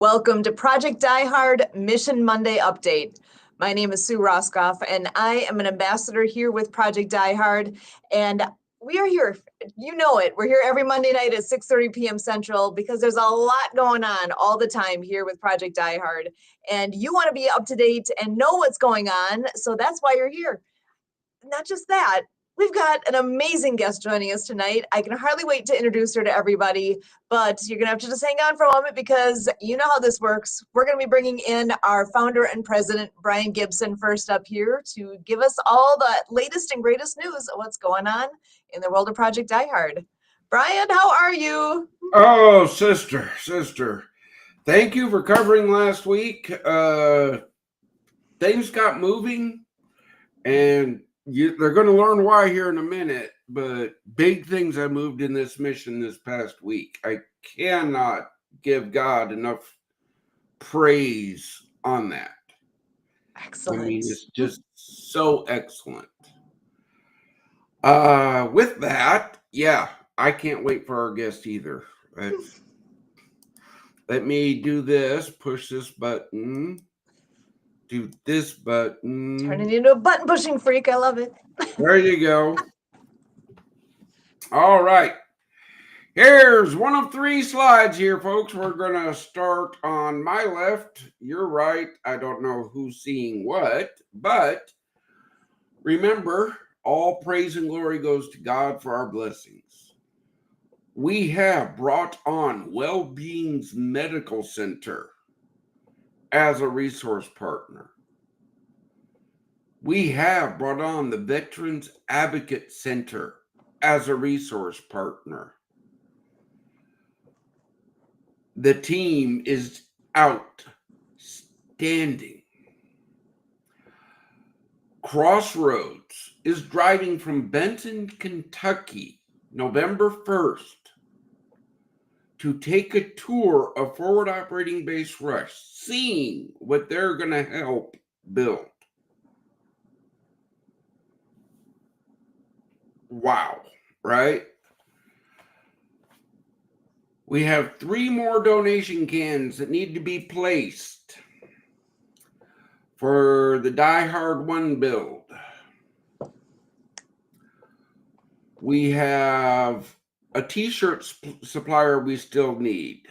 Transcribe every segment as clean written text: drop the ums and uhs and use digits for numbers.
Welcome to Project Die Hard Mission Monday Update. My name is Sue Roscoff, and I am an ambassador here with Project Die Hard. And we are here, you know it. We're here every Monday night at 6:30 p.m. Central because there's a lot going on all the time here with Project Die Hard. And you want to be up to date and know what's going on, so that's why you're here. Not just that, we've got an amazing guest joining us tonight. I can hardly wait to introduce her to everybody, but you're going to have to just hang on for a moment because you know how this works. We're going to be bringing in our founder and president, Brian Gibson, first up here to give us all the latest and greatest news of what's going on in the world of Project Die Hard. Brian, how are you? Oh, sister. Thank you for covering last week. Things got moving, and they're going to learn why here in a minute, but big things have moved in this mission this past week. I cannot give God enough praise on that. Excellent. I mean, it's just so excellent. With that, yeah, I can't wait for our guest either. Let me do this, push this button, do this button. Turning into a button pushing freak. I love it. There you go. All right. Here's one of 3 slides here, folks. We're going to start on my left. Your right. I don't know who's seeing what, but remember, all praise and glory goes to God for our blessings. We have brought on Wellbeing's Medical Center as a resource partner. We have brought on the Veterans Advocate Center as a resource partner. The team is outstanding. Crossroads is driving from Benton, Kentucky, November 1st, to take a tour of Forward Operating Base Rush, seeing what they're going to help build. Wow, right? We have 3 more donation cans that need to be placed for the Die Hard 1 build. We have a t-shirt supplier we still need.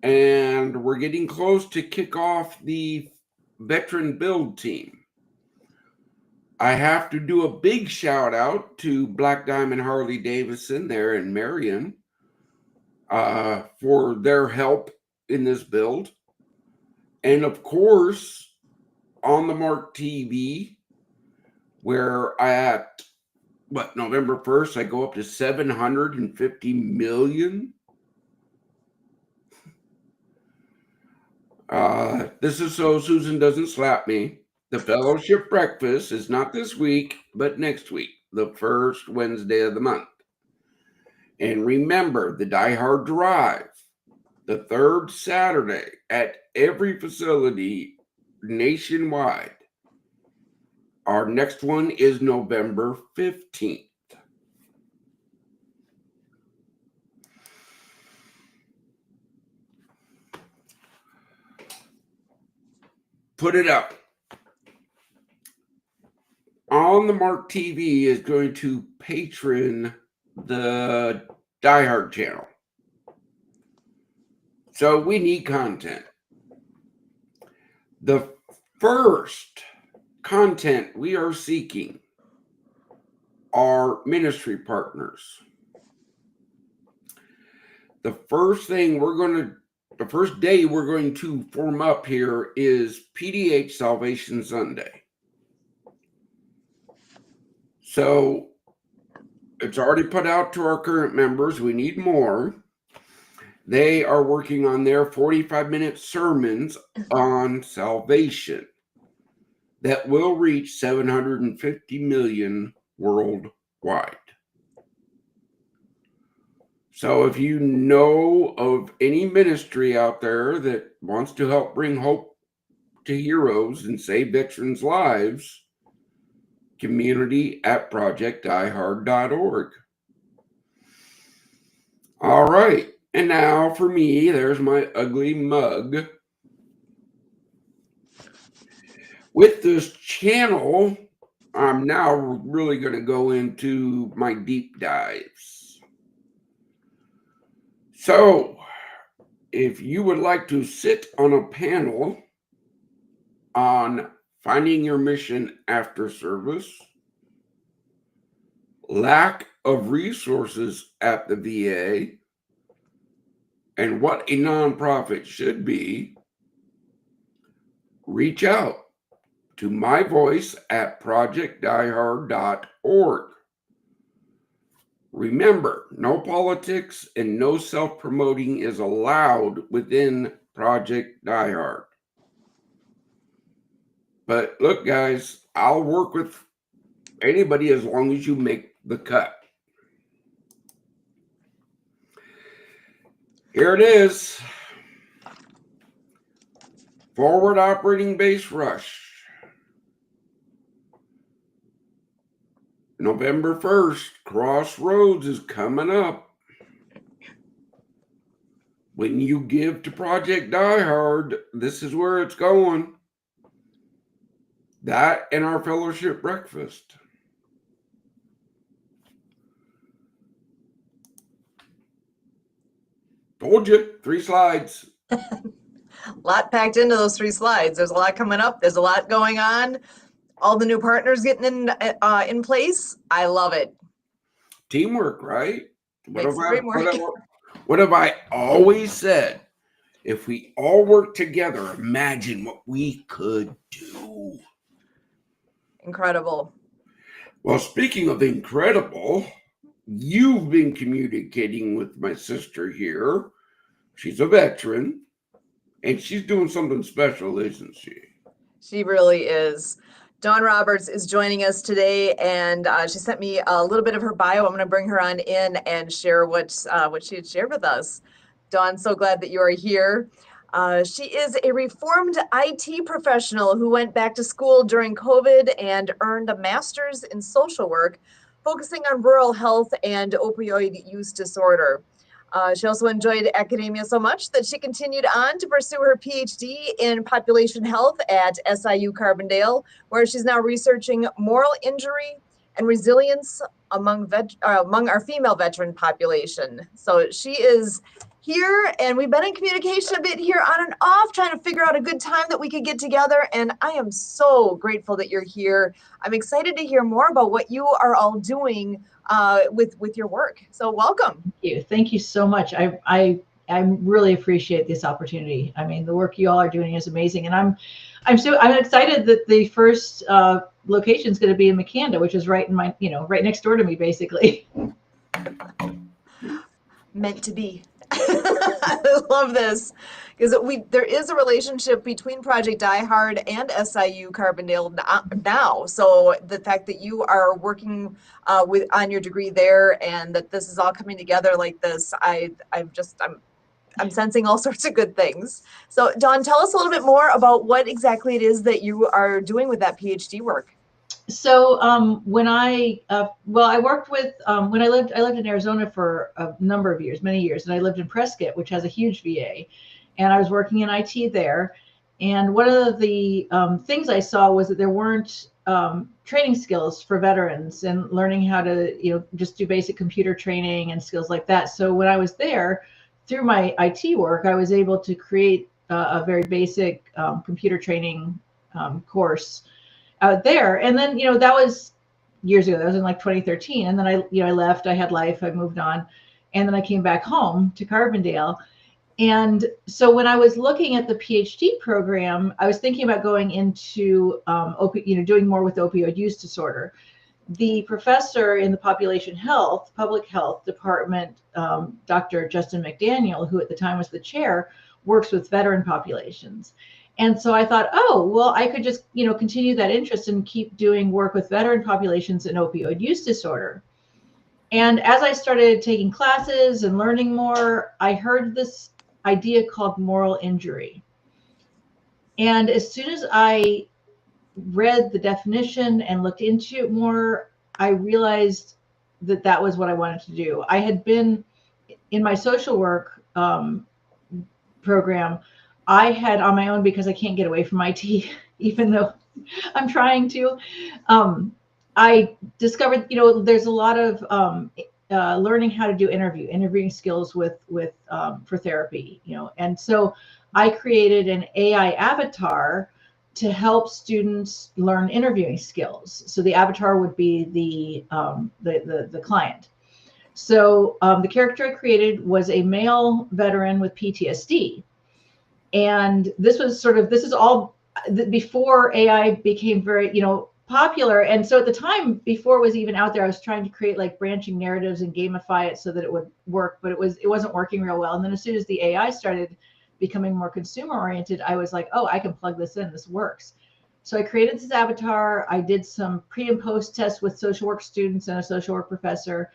And we're getting close to kick off the veteran build team. I have to do a big shout out to Black Diamond Harley Davidson there in Marion for their help in this build. And of course, On the Mark TV, where November 1st, I go up to 750 million. This is so Susan doesn't slap me. The fellowship breakfast is not this week, but next week, the first Wednesday of the month. And remember, the Die Hard Drive, the 3rd Saturday at every facility nationwide. Our next one is November 15th. Put it up. On the Mark TV is going to patron the Die Hard channel. So we need content. The first content we are seeking are ministry partners. The first day we're going to form up here is PDH Salvation Sunday. So it's already put out to our current members. We need more. They are working on their 45-minute sermons on salvation that will reach 750 million worldwide. So if you know of any ministry out there that wants to help bring hope to heroes and save veterans' lives, community@projectdiehard.org. All right. And now for me, there's my ugly mug. With this channel, I'm now really going to go into my deep dives. So, if you would like to sit on a panel on finding your mission after service, lack of resources at the VA, and what a nonprofit should be, reach out to my voice at projectdiehard.org. Remember, no politics and no self-promoting is allowed within Project Diehard. But look, guys, I'll work with anybody as long as you make the cut. Here it is. Forward operating base rush. November 1st, Crossroads is coming up. When you give to Project Diehard, this is where it's going. That and our fellowship breakfast. Told you, 3 slides. A lot packed into those 3 slides. There's a lot coming up. There's a lot going on. All the new partners getting in place. I love it. Teamwork, right? Makes the dream work. What have I always said? If we all work together, imagine what we could do. Incredible. Well, speaking of incredible, you've been communicating with my sister here. She's a veteran, and she's doing something special, isn't she? She really is. Dawn Roberts is joining us today, and she sent me a little bit of her bio. I'm going to bring her on in and share what she had shared with us. Dawn, so glad that you are here. She is a reformed IT professional who went back to school during COVID and earned a master's in social work, focusing on rural health and opioid use disorder. She also enjoyed academia so much that she continued on to pursue her PhD in population health at SIU Carbondale, where she's now researching moral injury and resilience among our female veteran population. So she is here, and we've been in communication a bit here on and off, trying to figure out a good time that we could get together. And I am so grateful that you're here. I'm excited to hear more about what you are all doing with your work. So welcome. Thank you so much. I really appreciate this opportunity. I mean, the work you all are doing is amazing, and I'm excited that the first location is going to be in McCanda, which is right in my right next door to me, basically. Meant to be. I love this because there is a relationship between Project Diehard and SIU Carbondale now. So the fact that you are working on your degree there, and that this is all coming together like this, I'm sensing all sorts of good things. So Dawn, tell us a little bit more about what exactly it is that you are doing with that PhD work. So when I worked with when I lived in Arizona for a number of years, many years, and I lived in Prescott, which has a huge VA, and I was working in IT there. And one of the things I saw was that there weren't training skills for veterans and learning how to just do basic computer training and skills like that. So when I was there, through my IT work, I was able to create a very basic computer training course out there. And then, that was years ago. That was in like 2013. And then I left, I had life, I moved on. And then I came back home to Carbondale. And so when I was looking at the PhD program, I was thinking about going into, doing more with opioid use disorder. The professor in the population health, public health department, Dr. Justin McDaniel, who at the time was the chair, works with veteran populations. And so I thought, oh, well, I could just, continue that interest and keep doing work with veteran populations in opioid use disorder. And as I started taking classes and learning more, I heard this idea called moral injury. And as soon as I read the definition and looked into it more, I realized that was what I wanted to do. I had been in my social work program, I had on my own, because I can't get away from IT, even though I'm trying to. I discovered, there's a lot of learning how to do interviewing skills with for therapy, and so I created an AI avatar to help students learn interviewing skills. So the avatar would be the client. So the character I created was a male veteran with PTSD. And this is all before AI became very, popular. And so at the time, before it was even out there, I was trying to create like branching narratives and gamify it so that it would work, but it wasn't working real well. And then as soon as the AI started becoming more consumer oriented, I was like, oh, I can plug this in, this works. So I created this avatar. I did some pre and post tests with social work students and a social work professor,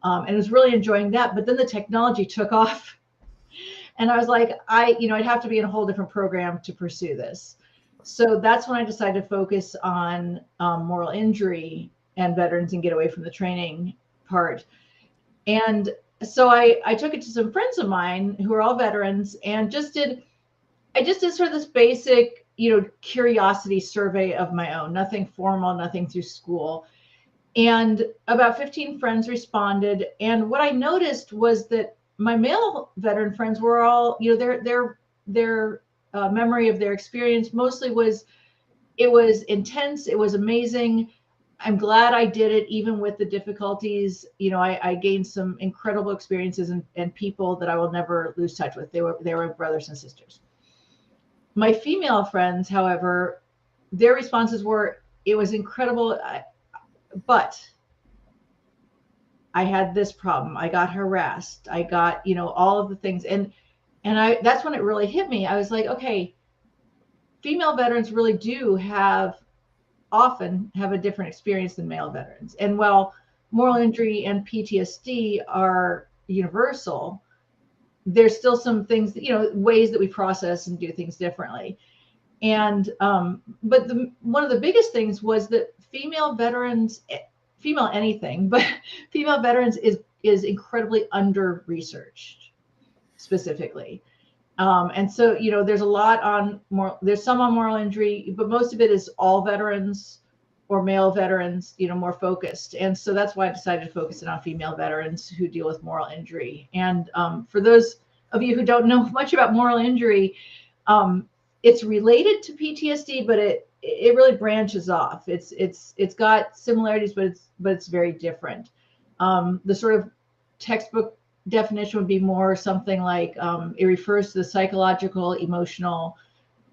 and was really enjoying that. But then the technology took off, and I was like, I'd have to be in a whole different program to pursue this. So that's when I decided to focus on moral injury and veterans and get away from the training part. And so I took it to some friends of mine who are all veterans, and I just did sort of this basic, curiosity survey of my own, nothing formal, nothing through school. And about 15 friends responded. And what I noticed was that my male veteran friends were all, their memory of their experience mostly it was intense. It was amazing. I'm glad I did it, even with the difficulties. I gained some incredible experiences and people that I will never lose touch with. They were brothers and sisters. My female friends, however, their responses were, it was incredible, but I had this problem. I got harassed. I got, all of the things. And that's when it really hit me. I was like, okay, female veterans really do often have a different experience than male veterans. And while moral injury and PTSD are universal, there's still some things that, ways that we process and do things differently. And but one of the biggest things was that female veterans, female anything, but female veterans is incredibly under researched specifically. And so, there's a lot there's some on moral injury, but most of it is all veterans or male veterans, more focused. And so that's why I decided to focus it on female veterans who deal with moral injury. And for those of you who don't know much about moral injury, it's related to PTSD, but it really branches off. It's got similarities, but it's very different. The sort of textbook definition would be more something like it refers to the psychological, emotional,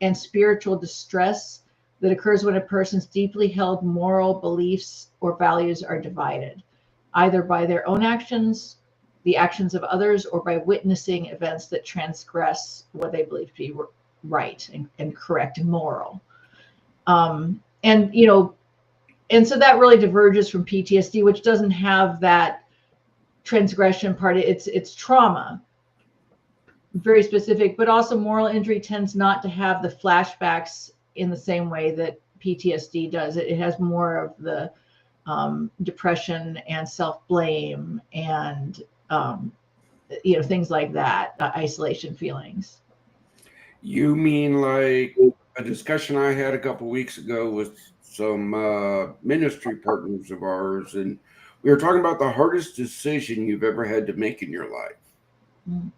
and spiritual distress that occurs when a person's deeply held moral beliefs or values are divided, either by their own actions, the actions of others, or by witnessing events that transgress what they believe to be right and correct and moral. And so that really diverges from PTSD, which doesn't have that transgression part. It's trauma, very specific, but also moral injury tends not to have the flashbacks in the same way that PTSD does. It has more of the depression and self-blame and things like that, isolation feelings. You mean like a discussion I had a couple weeks ago with some ministry partners of ours, and we were talking about the hardest decision you've ever had to make in your life. Mm.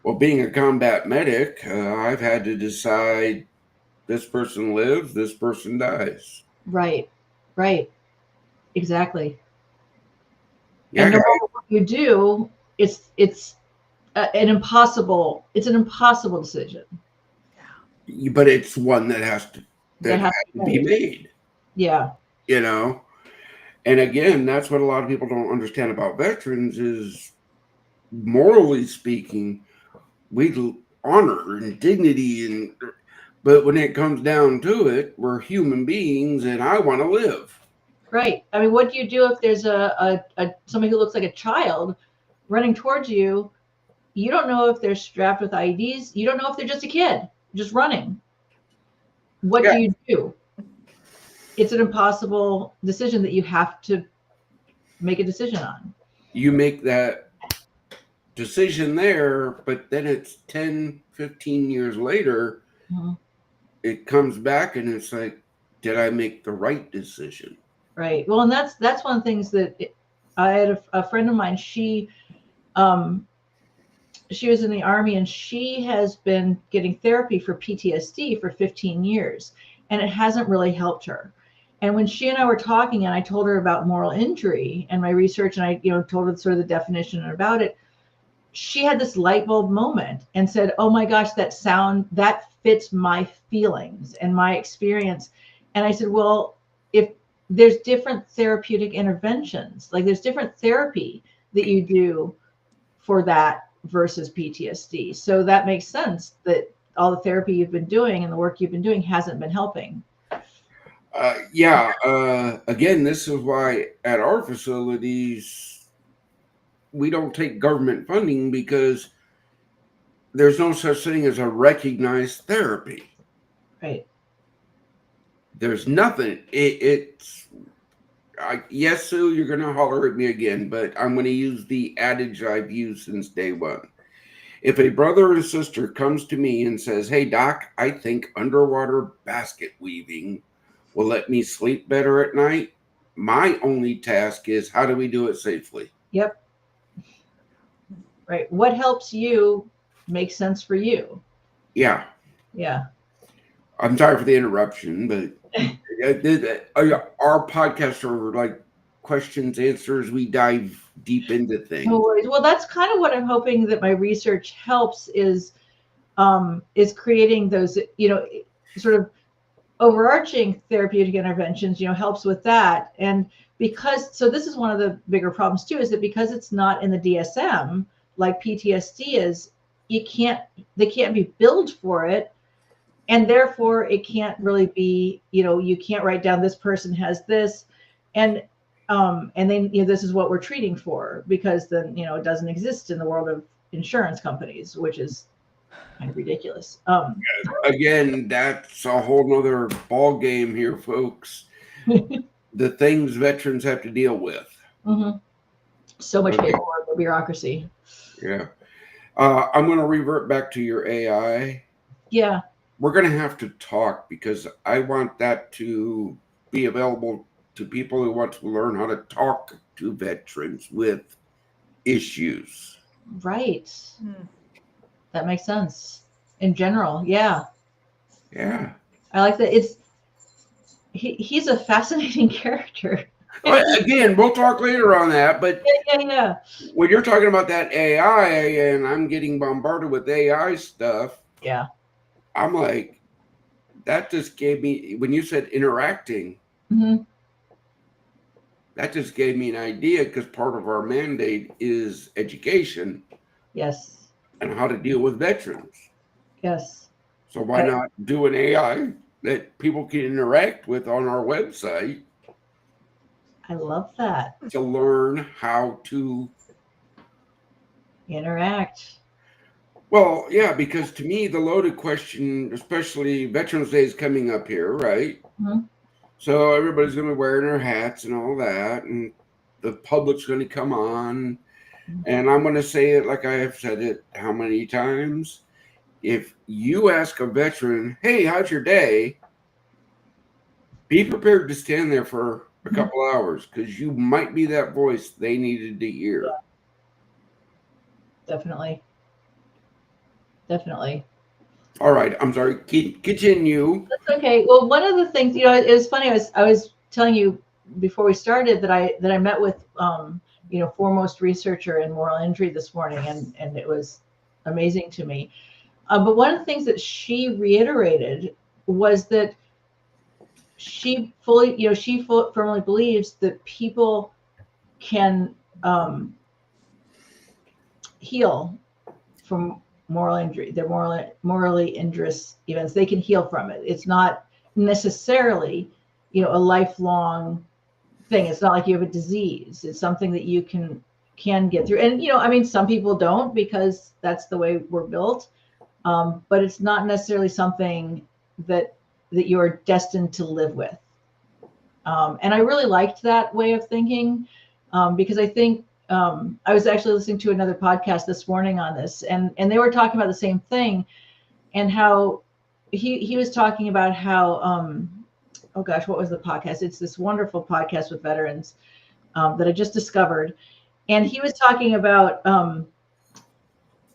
Well, being a combat medic, I've had to decide this person lives, this person dies. Right. Exactly. Yeah, and no matter what you do, it's an impossible decision. But it's one that has to be made. Yeah. And again, that's what a lot of people don't understand about veterans is, morally speaking, we honor and dignity, but when it comes down to it, we're human beings, and I want to live. Right. I mean, what do you do if there's somebody who looks like a child running towards you? You don't know if they're strapped with IEDs. You don't know if they're just a kid just running. What do you do? It's an impossible decision that you have to make a decision on. You make that decision there, but then it's 10, 15 years later, Mhm. it comes back and it's like, did I make the right decision? Right. Well, and that's one of the things that I had a friend of mine. Um, she was in the Army, and she has been getting therapy for PTSD for 15 years, and it hasn't really helped her. And when she and I were talking, and I told her about moral injury and my research, and I, told her sort of the definition about it, she had this light bulb moment and said, "Oh my gosh, that fits my feelings and my experience." And I said, "Well, if there's different therapeutic interventions, like there's different therapy that you do for that versus PTSD. So that makes sense that all the therapy you've been doing and the work you've been doing hasn't been helping." Again, this is why at our facilities, we don't take government funding because there's no such thing as a recognized therapy. Right. There's nothing. Yes, Sue, you're going to holler at me again, but I'm going to use the adage I've used since day one. If a brother or sister comes to me and says, "Hey, doc, I think underwater basket weaving will let me sleep better at night," my only task is, how do we do it safely? Yep. Right. What helps you make sense for you? Yeah. Yeah. I'm sorry for the interruption, but our podcasts are like questions, answers. We dive deep into No things. worries. Well, that's kind of what I'm hoping that my research helps is creating those, sort of overarching therapeutic interventions, helps with that. And so this is one of the bigger problems too, is that because it's not in the DSM like PTSD is, they can't be billed for it. And therefore it can't really be, you can't write down this person has this. And then, this is what we're treating for, because then, it doesn't exist in the world of insurance companies, which is kind of ridiculous. Again, that's a whole nother ball game here, folks. The things veterans have to deal with. Mm-hmm. So much Okay. paperwork, bureaucracy. Yeah. I'm going to revert back to your AI. Yeah. We're going to have to talk because I want that to be available to people who want to learn how to talk to veterans with issues. Right. That makes sense. In general, yeah. Yeah. I like that. He's a fascinating character. Again, we'll talk later on that, but Yeah. when you're talking about that AI and I'm getting bombarded with AI stuff, Yeah. I'm like, that just gave me, when you said interacting, Mm-hmm. that just gave me an idea because part of our mandate is education Yes. and how to deal with veterans. Yes. So why not do an AI that people can interact with on our website I love that. to learn how to Interact. Well, yeah, because to me, the loaded question, especially Veterans Day is coming up here, right? Mm-hmm. So everybody's going to be wearing their hats and all that, and the public's going to come on. And I'm going to say it like I have said it how many times? If you ask a veteran, "Hey, how's your day?" Be prepared to stand there for a couple hours because you might be that voice they needed to hear. Yeah. Definitely. Definitely. All right, I'm sorry. Continue. That's okay. Well, one of the things, it was funny. I was telling you before we started that I met with foremost researcher in moral injury this morning, and it was amazing to me. But one of the things that she reiterated was that she firmly believes that people can heal from moral injury. They're morally injurious events. They can heal from it. It's not necessarily, a lifelong thing. It's not like you have a disease. It's something that you can get through. And some people don't because that's the way we're built. But it's not necessarily something that you're destined to live with. And I really liked that way of thinking because I think I was actually listening to another podcast this morning on this, and they were talking about the same thing, and how he was talking about how oh gosh, what was the podcast? It's this wonderful podcast with veterans that I just discovered, and he was talking about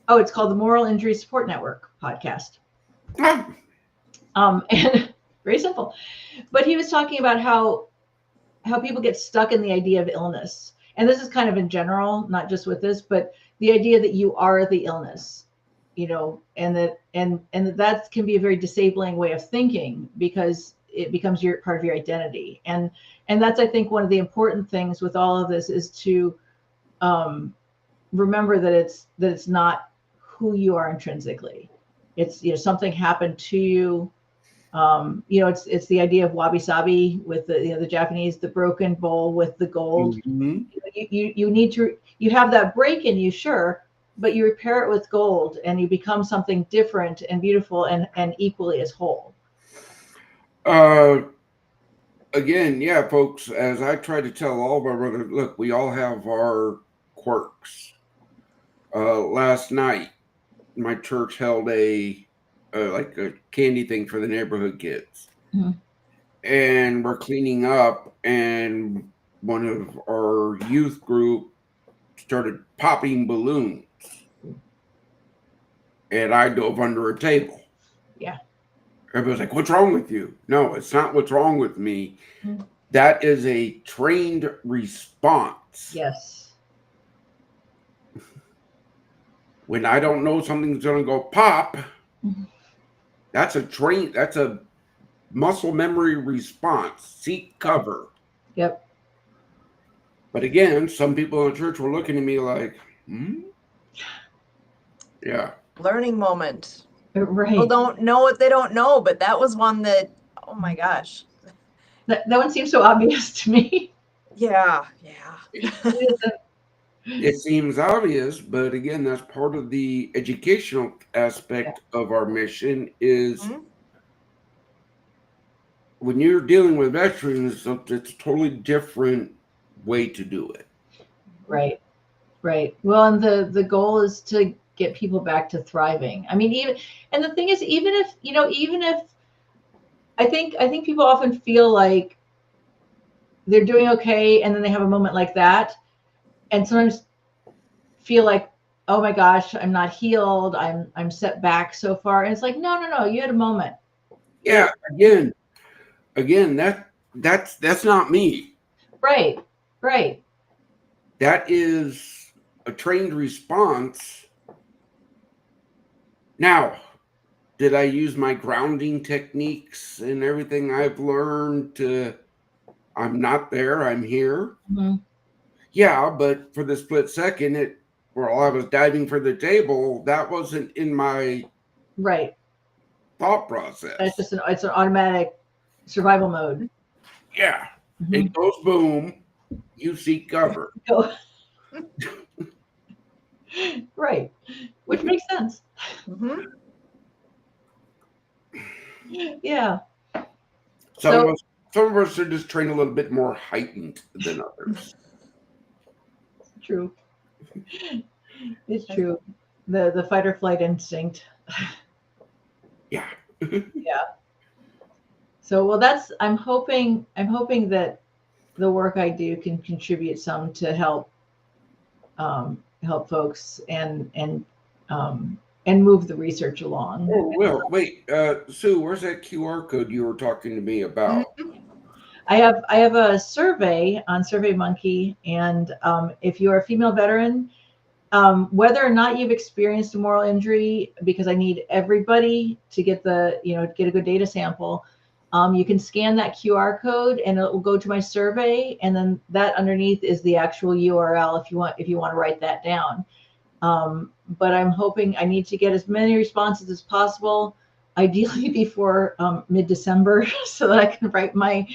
it's called the Moral Injury Support Network podcast. And very simple, but he was talking about how people get stuck in the idea of illness, and this is kind of in general, not just with this, but the idea that you are the illness, you know, and that can be a very disabling way of thinking, because it becomes your part of your identity, and that's, I think, one of the important things with all of this is to remember that it's not who you are intrinsically. It's, you know, something happened to you. You know, it's the idea of wabi sabi with the Japanese, the broken bowl with the gold. Mm-hmm. You need to, you have that break in you, sure, but you repair it with gold, and you become something different and beautiful and equally as whole. Again, yeah, folks, as I try to tell all of our brothers, look, we all have our quirks. Last night, my church held a candy thing for the neighborhood kids. Mm-hmm. And we're cleaning up, and one of our youth group started popping balloons. And I dove under a table. Yeah. Everybody's like, "What's wrong with you?" No, it's not what's wrong with me. Mm-hmm. That is a trained response. Yes. When I don't know something's going to go pop, mm-hmm. that's a muscle memory response. Seek cover. Yep. But again, some people in the church were looking at me like, Yeah. Learning moment. Right. People don't know what they don't know, but that was one that, oh my gosh. That one seems so obvious to me. Yeah. It seems obvious, but again, that's part of the educational aspect of our mission is when you're dealing with veterans, it's a totally different way to do it. Right. Well, and the goal is to get people back to thriving. I mean, and the thing is, even if I think people often feel like they're doing okay, and then they have a moment like that, and sometimes feel like, oh my gosh, I'm not healed, I'm set back so far. And it's like, no, you had a moment. Yeah, again, that's not me. Right. That is a trained response. Now, did I use my grounding techniques and everything I've learned to, I'm not there, I'm here? Mm-hmm. Yeah, but for the split second, while I was diving for the table, that wasn't in my thought process. It's an automatic survival mode. Yeah. Mm-hmm. It goes boom, you seek cover. Right. Which makes sense. Mm-hmm. Yeah. Some of us are just trained a little bit more heightened than others. True. It's true. The fight or flight instinct. Yeah. Yeah. So, well, I'm hoping that the work I do can contribute some to help folks and move the research along. Oh, well, wait, Sue, where's that QR code you were talking to me about? I have a survey on SurveyMonkey, and if you're a female veteran, whether or not you've experienced a moral injury, because I need everybody to get get a good data sample, you can scan that QR code and it will go to my survey, and then that underneath is the actual URL if you want to write that down. But I'm hoping I need to get as many responses as possible, ideally before mid-December, so that I can write my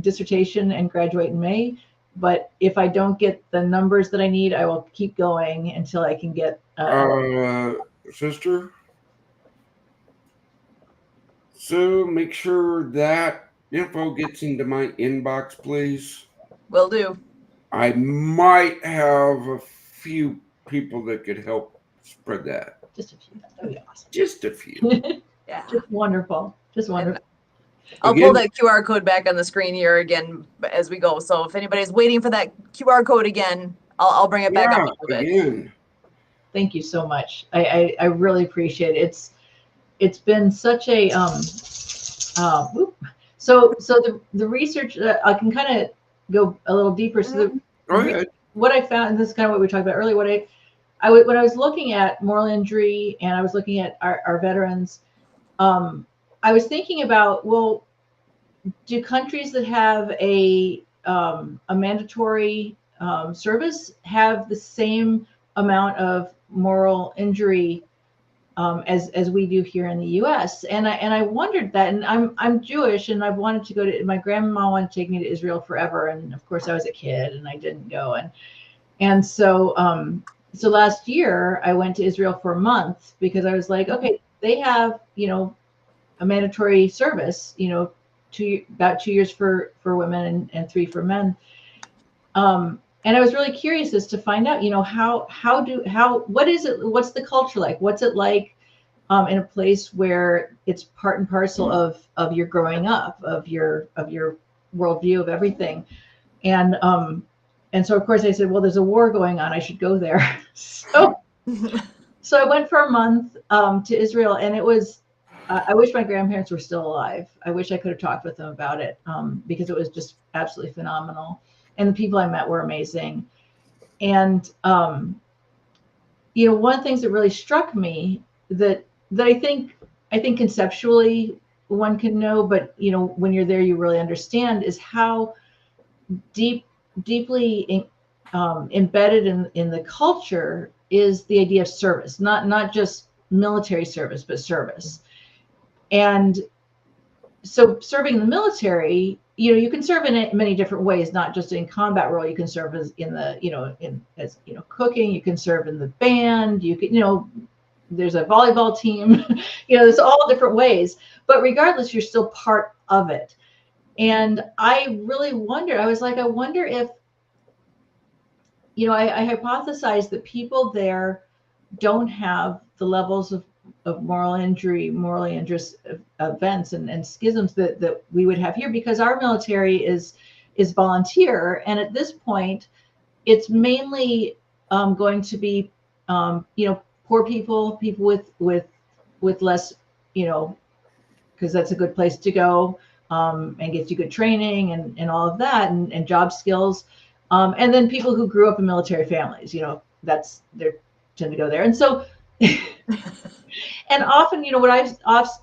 dissertation and graduate in May. But if I don't get the numbers that I need, I will keep going until I can get. Sister, so make sure that info gets into my inbox, please. Will do. I might have a few people that could help spread that. Just a few. That would be awesome. Just a few. Yeah. Just wonderful. Just wonderful. I'll pull Again, that QR code back on the screen here again as we go. So if anybody's waiting for that QR code again, I'll bring it back up yeah, a little bit. again. Thank you so much. I really appreciate it. It's been such a whoop. So the research, I can kind of go a little deeper. So Go ahead. what I found, and this is kind of what we talked about earlier, when I was looking at moral injury and I was looking at our veterans, I was thinking about, well, do countries that have a mandatory service have the same amount of moral injury as we do here in the U.S. And I wondered that, and I'm Jewish, and I've wanted to go to. My grandma wanted to take me to Israel forever, and of course I was a kid and I didn't go, and so so last year I went to Israel for a month because I was like, okay, they have a mandatory service, about 2 years for women and 3 for men. And I was really curious as to find out, what is it? What's the culture like? What's it like in a place where it's part and parcel of your growing up, of your worldview, of everything. And so of course I said, well, there's a war going on. I should go there. So I went for a month to Israel, and it was. I wish my grandparents were still alive. I wish I could have talked with them about it because it was just absolutely phenomenal. And the people I met were amazing. And, one of the things that really struck me that I think conceptually one can know, but, when you're there, you really understand is how deeply embedded in the culture is the idea of service, not just military service, but service. And so serving in the military, you can serve in many different ways, not just in combat role. You can serve as cooking, you can serve in the band, you can, there's a volleyball team, there's all different ways, but regardless, you're still part of it. And I really wondered, I was like, I wonder if, I hypothesized that people there don't have the levels of moral injury, morally injurious events and schisms that we would have here, because our military is volunteer, and at this point, it's mainly going to be poor people with less, because that's a good place to go and gets you good training and all of that and job skills, and then people who grew up in military families, they tend to go there, and so. And often,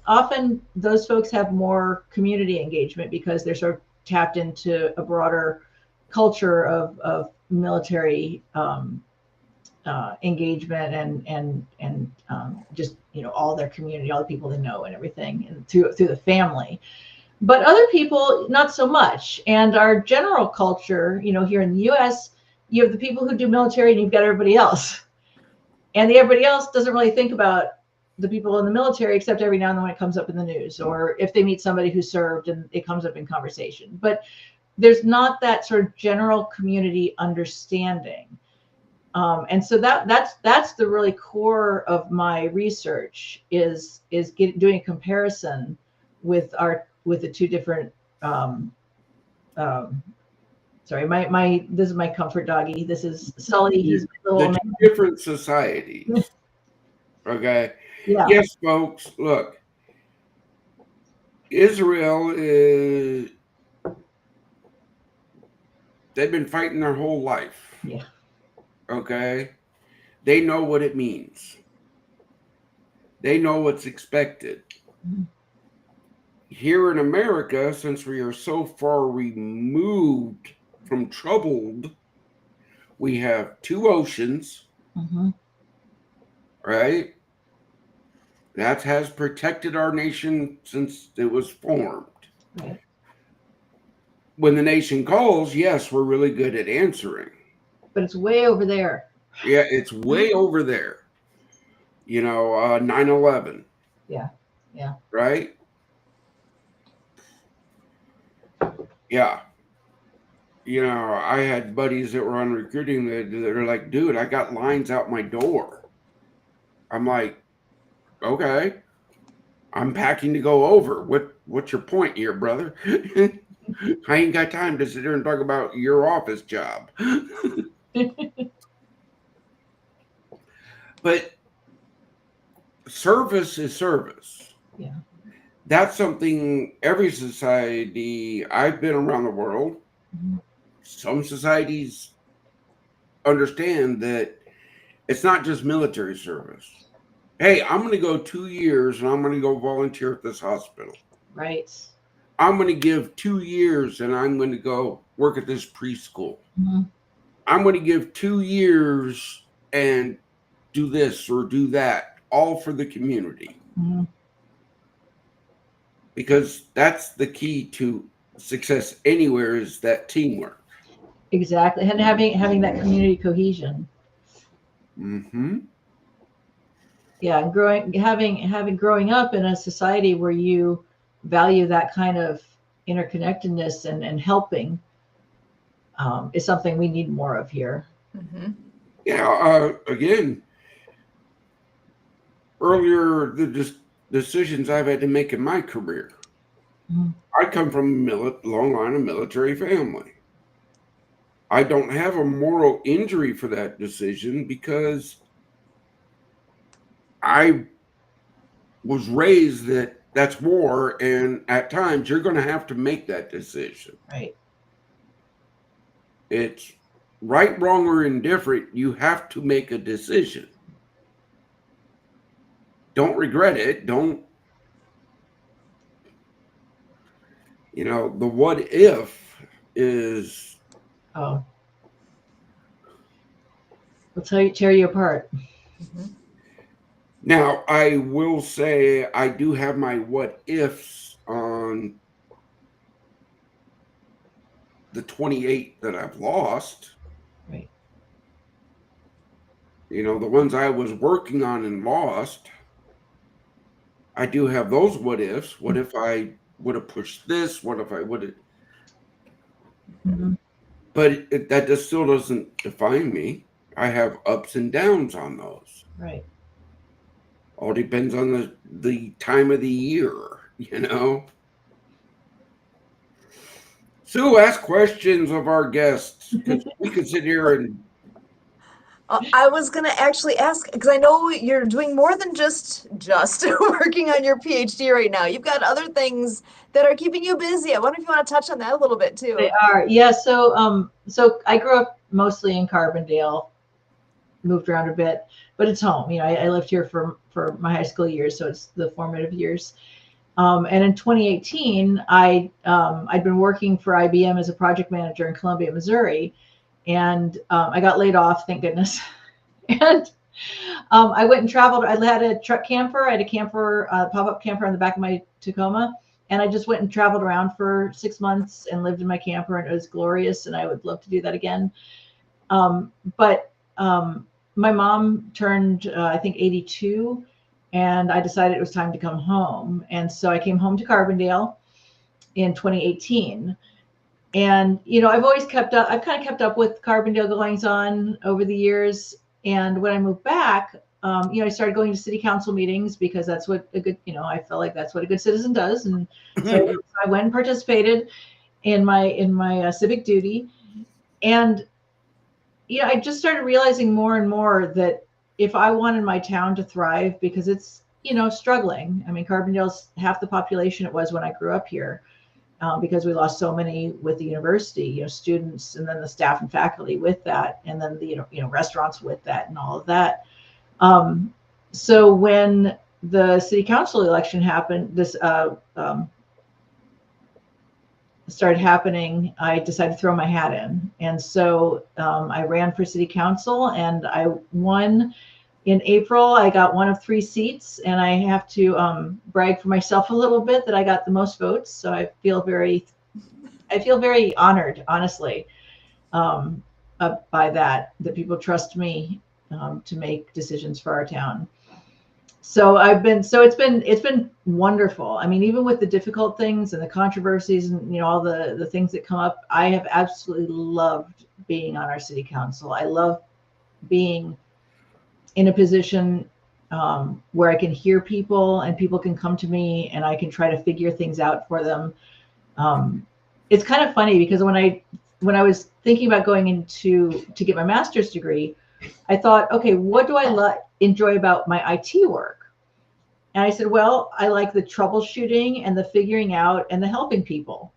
often those folks have more community engagement because they're sort of tapped into a broader culture of military engagement and just all their community, all the people they know and everything, and through the family. But other people, not so much. And our general culture, here in the U.S., you have the people who do military, and you've got everybody else. And everybody else doesn't really think about the people in the military, except every now and then when it comes up in the news, or if they meet somebody who served and it comes up in conversation. But there's not that sort of general community understanding. And so that's the really core of my research is doing a comparison with the two different. Sorry, this is my comfort doggy. This is Sully. He's my little The two different societies. Okay. Yeah. Yes, folks. Look, Israel is. They've been fighting their whole life. Yeah. Okay. They know what it means. They know what's expected. Mm-hmm. Here in America, since we are so far removed from troubled, we have 2 oceans, Mm-hmm. right? That has protected our nation since it was formed. Right. When the nation calls, yes, we're really good at answering. But it's way over there. Yeah, it's way over there. 9/11. Yeah. Yeah. Right? Yeah. you know, I had buddies that were on recruiting that are like, dude, I got lines out my door. I'm like, okay, I'm packing to go over. What's your point here, brother? I ain't got time to sit here and talk about your office job. But service is service. Yeah. That's something every society, I've been around the world. Mhm. Some societies understand that it's not just military service. Hey, I'm going to go 2 years and I'm going to go volunteer at this hospital. Right. I'm going to give 2 years and I'm going to go work at this preschool. Mhm. I'm going to give 2 years and do this or do that, all for the community. Mhm. Because that's the key to success anywhere, is that teamwork. Exactly. And having that community cohesion. Mm-hmm. Yeah, and growing up in a society where you value that kind of interconnectedness and helping is something we need more of here. Mhm. Yeah. Again, earlier the decisions I've had to make in my career. Mhm. I come from a long line of military family. I don't have a moral injury for that decision because I was raised that that's war, and at times you're going to have to make that decision. Right. It's right, wrong, or indifferent. You have to make a decision. Don't regret it. Don't, you know, the what if is. Oh, we'll tear you apart. Mhm. Now, I will say I do have my what ifs on the 28 that I've lost. Right. You know, the ones I was working on and lost. I do have those what ifs. What if I would have pushed this? What if I would have? Mhm. But that just still doesn't define me. I have ups and downs on those. Right. All depends on the time of the year, you know. Sue, ask questions of our guests because we could sit here and I was going to actually ask because I know you're doing more than just working on your PhD right now. You've got other things that are keeping you busy. I wonder if you want to touch on that a little bit They too. are. Yeah. So I grew up mostly in Carbondale, moved around a bit, but it's home. You know, I lived here for my high school years, so it's the formative years. And in 2018, I'd been working for IBM as a project manager in Columbia, Missouri, and I got laid off, thank goodness. And I went and traveled. I had a truck camper. I had a camper, pop-up camper on the back of my Tacoma, and I just went and traveled around for 6 months and lived in my camper, and it was glorious. And I would love to do that again. But my mom turned, I think, 82, and I decided it was time to come home. And so I came home to Carbondale in 2018. And, you know, I've kind of kept up with Carbondale goings on over the years. And when I moved back, you know, I started going to city council meetings because that's what a good, you know, I felt like that's what a good citizen does. And so I went and participated in my civic duty. And you know, I just started realizing more and more that if I wanted my town to thrive, because it's, you know, struggling. I mean, Carbondale's half the population it was when I grew up here, because we lost so many with the university, you know, students, and then the staff and faculty with that, and then the, you know, restaurants with that, and all of that. So when the city council election happened, this started happening, I decided to throw my hat in. And so I ran for city council and I won in April. I got one of 3 seats, and I have to brag for myself a little bit that I got the most votes. So I feel very honored, honestly, by that people trust me to make decisions for our town. So it's been wonderful. I mean, even with the difficult things and the controversies and all the things that come up, I have absolutely loved being on our city council. I love being in a position where I can hear people and people can come to me and I can try to figure things out for them. It's kind of funny because when I was thinking about going to get my master's degree, I thought, okay, what do I enjoy about my IT work? And I said, well, I like the troubleshooting and the figuring out and the helping people,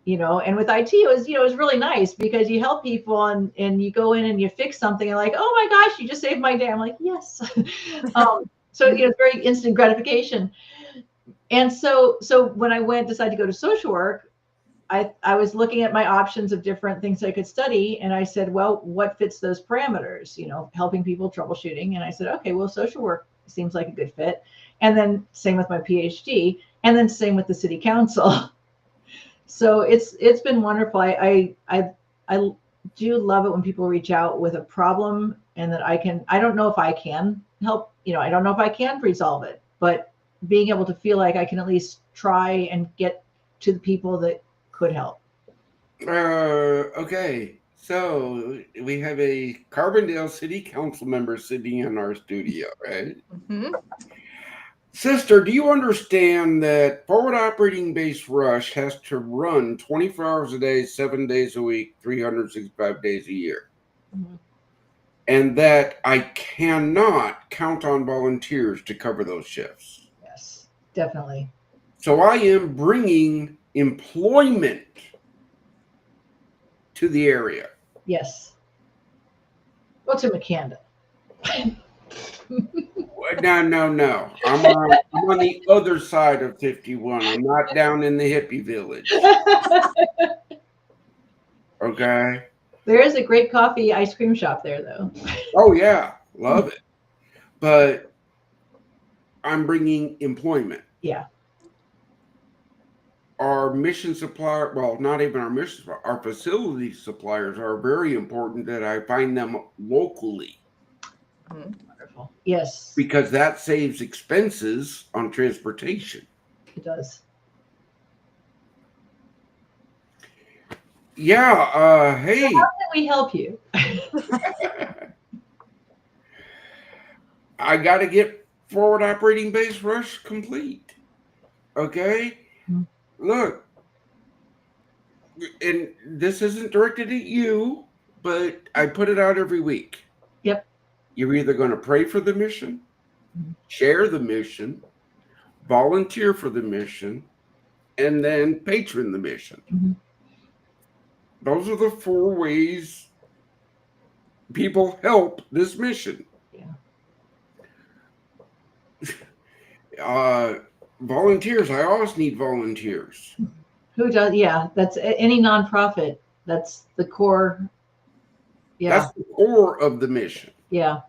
and with IT, it was really nice because you help people and you go in and you fix something and like, oh my gosh, you just saved my day. I'm like, yes. So, it's very instant gratification. And so when I decided to go to social work, I was looking at my options of different things I could study. And I said, well, what fits those parameters, helping people, troubleshooting. And I said, okay, well, social work seems like a good fit. And then same with my PhD, and then same with the city council. So it's been wonderful. I do love it when people reach out with a problem and that I don't know if I can help, I don't know if I can resolve it, but being able to feel like I can at least try and get to the people that could help. Okay. So we have a Carbondale City Council member sitting in our studio, right? Mhm. Sister, do you understand that forward operating base rush has to run 24 hours a day, 7 days a week, 365 days a year? Mm-hmm. And that I cannot count on volunteers to cover those shifts. Yes, definitely. So I am bringing employment to the area. Yes. Well, to McCandon. No. I'm on the other side of 51. I'm not down in the hippie village. Okay. There is a great coffee ice cream shop there, though. Oh yeah, love it. But I'm bringing employment. Yeah. Our mission supplier, well, not even our mission supplier, our facility suppliers are very important that I find them locally. Wonderful. Yes. Because that saves expenses on transportation. It does. Yeah, hey. So how can we help you? I got to get forward operating base rush complete. Okay? Mm-hmm. Look, and this isn't directed at you, but I put it out every week. Yep. You're either going to pray for the mission, share the mission, volunteer for the mission, and then patron the mission. Mm-hmm. Those are the 4 ways people help this mission. Yeah. Volunteers. I always need volunteers. Who does? Yeah, that's any nonprofit. That's the core. Yeah. That's the core of the mission. Yeah.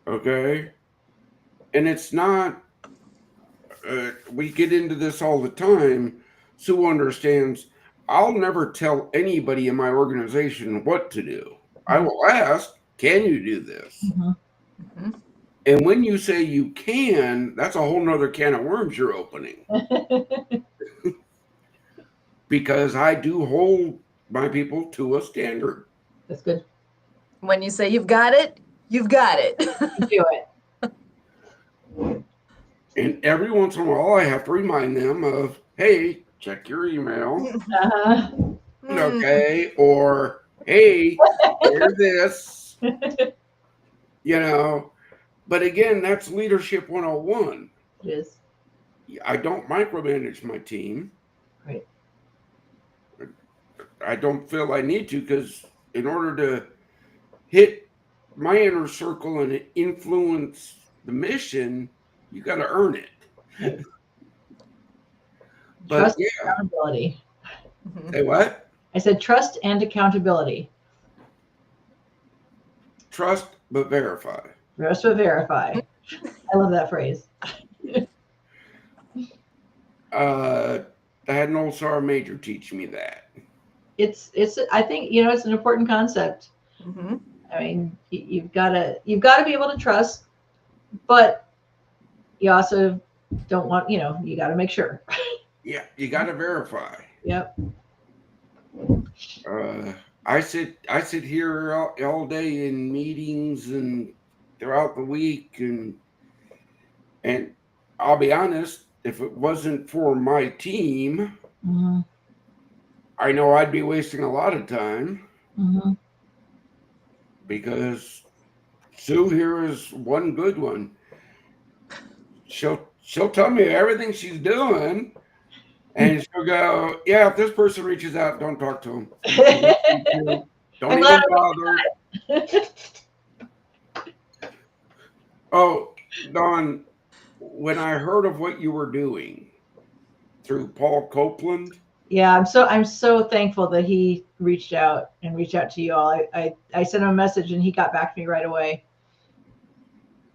Okay. And it's not, we get into this all the time. Sue understands I'll never tell anybody in my organization what to do. I will ask, can you do this? Mm-hmm. Mm-hmm. And when you say you can, that's a whole nother can of worms you're opening. Because I do hold my people to a standard. That's good. When you say you've got it, you've got it. You do it. And every once in a while, I have to remind them of, hey, check your email. Uh-huh. Okay. Or, hey, share this. But again, that's leadership 101. It is. I don't micromanage my team. Right. I don't feel I need to, because in order to hit my inner circle and influence the mission, you got to earn it. But Trust yeah. and accountability. Say what? I said trust and accountability. Trust but verify. Trust but verify. I love that phrase. I had an old Sergeant Major teach me that. It's I think it's an important concept. Mm-hmm. I mean, you've got to be able to trust, but you also don't want, you got to make sure. Yeah, you got to verify. Yep. I sit here all day in meetings and throughout the week, and I'll be honest, if it wasn't for my team, Mm-hmm. I know I'd be wasting a lot of time Mm-hmm. because Sue here is one good one. She'll tell me everything she's doing, and she'll go, "Yeah, if this person reaches out, don't talk to them. I'm Don't glad. even bother." Oh, Don, when I heard of what you were doing through Paul Copeland, Yeah, I'm so thankful that he reached out to you all. I sent him a message and he got back to me right away.